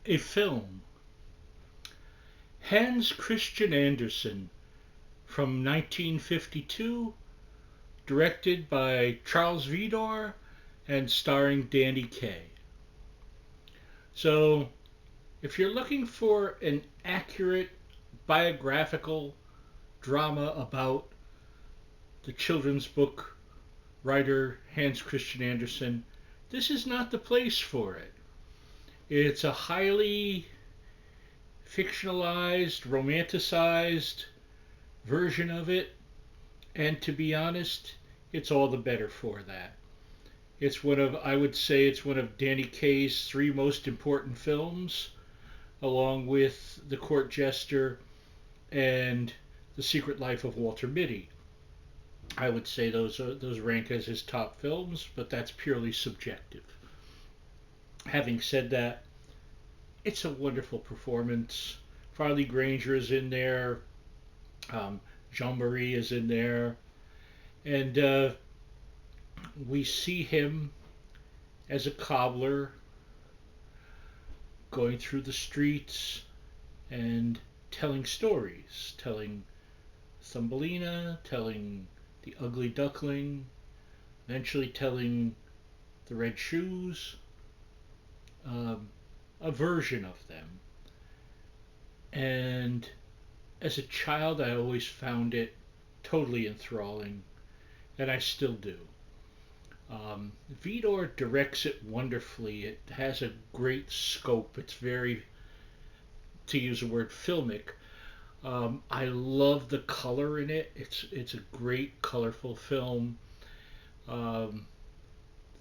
A film. Hans Christian Andersen from 1952, directed by Charles Vidor and starring Danny Kaye. So, if you're looking for an accurate biographical drama about the children's book writer Hans Christian Andersen, this is not the place for it. It's a highly fictionalized, romanticized version of it, and to be honest, it's all the better for that. I would say, it's one of Danny Kaye's three most important films, along with The Court Jester and The Secret Life of Walter Mitty. I would say those rank as his top films, but that's purely subjective. Having said that, it's a wonderful performance. Farley Granger is in there. Jean Marie is in there, and we see him as a cobbler going through the streets and telling stories, telling Thumbelina, telling the Ugly Duckling, eventually telling the Red Shoes, a version of them. And as a child, I always found it totally enthralling, and I still do. Vidor directs it wonderfully. It has a great scope. It's very, to use the word, filmic. I love the color in it. It's a great, colorful film. Um,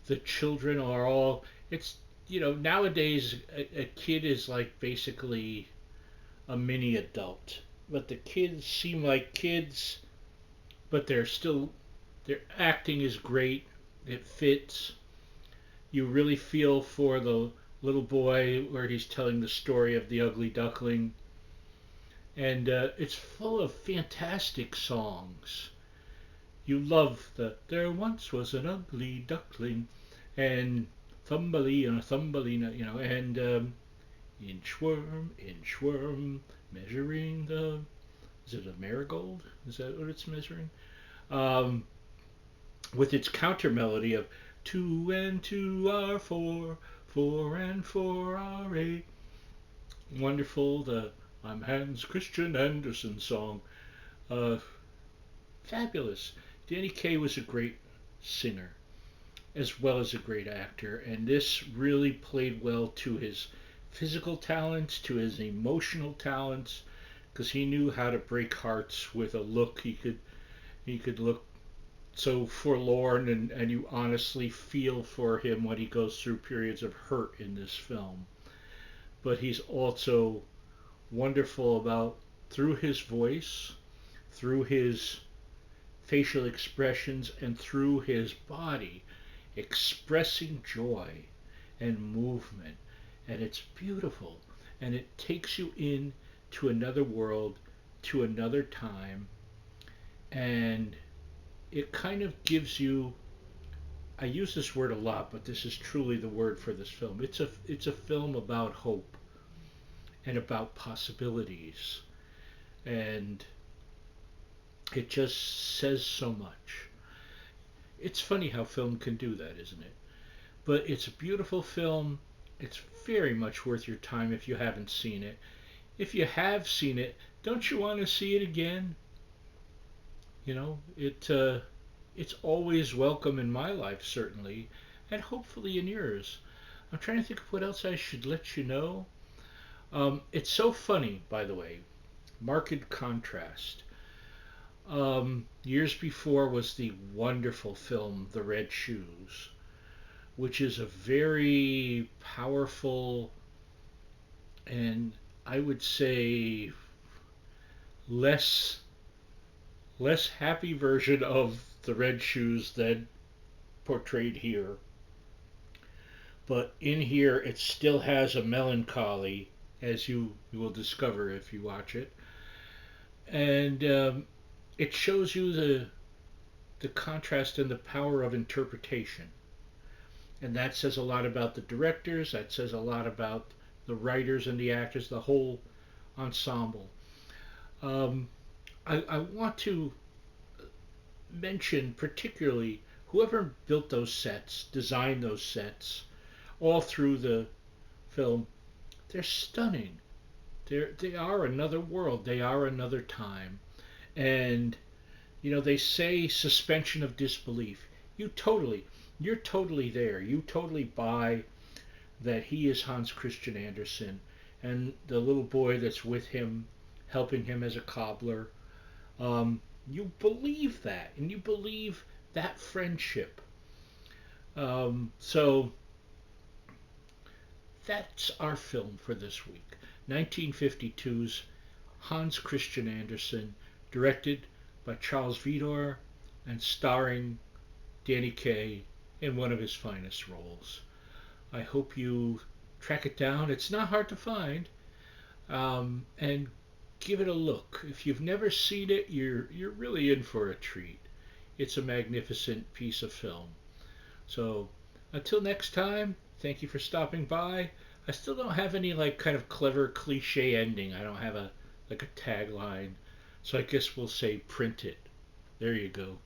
the children are all. It's nowadays a kid is like basically a mini adult, but the kids seem like kids, but their acting is great. It fits. You really feel for the little boy where he's telling the story of the ugly duckling, and it's full of fantastic songs. You love "There once was an ugly duckling," and "Thumbelina, Thumbelina," and inchworm, measuring the. Is it a marigold? Is that what it's measuring? Um, with its counter melody of "Two and two are four, four and four are eight." Wonderful. The "I'm Hans Christian Andersen" song. Uh, Fabulous. Danny Kaye was a great singer as well as a great actor, and this really played well to his physical talents, to his emotional talents, because he knew how to break hearts with a look. He could look so forlorn, and you honestly feel for him when he goes through periods of hurt in this film. But he's also wonderful about, through his voice, through his facial expressions, and through his body, expressing joy and movement. And it's beautiful. And it takes you in to another world, to another time. And it kind of gives you, I use this word a lot, but this is truly the word for this film. It's a film about hope and about possibilities. And it just says so much. It's funny how film can do that, isn't it? But it's a beautiful film. It's very much worth your time if you haven't seen it. If you have seen it, don't you want to see it again? It's always welcome in my life, certainly, and hopefully in yours. I'm trying to think of what else I should let you know. It's so funny, by the way. Marked contrast. Years before was the wonderful film The Red Shoes, which is a very powerful and, I would say, less less happy version of The Red Shoes than portrayed here. But in here, it still has a melancholy, as you will discover if you watch it, and it shows you the contrast and the power of interpretation. And that says a lot about the directors. That says a lot about the writers and the actors, the whole ensemble. Um, I want to mention particularly whoever built those sets, designed those sets, all through the film. They're stunning. They are another world. They are another time. And they say suspension of disbelief. You totally, you're totally there. You totally buy that he is Hans Christian Andersen, and the little boy that's with him, helping him as a cobbler. You believe that, and you believe that friendship. So that's our film for this week. 1952's Hans Christian Andersen, directed by Charles Vidor and starring Danny Kaye in one of his finest roles. I hope you track it down. It's not hard to find, and give it a look. If you've never seen it, you're really in for a treat. It's a magnificent piece of film. So until next time, thank you for stopping by. I still don't have any like kind of clever cliche ending. I don't have a tagline. So I guess we'll say print it. There you go.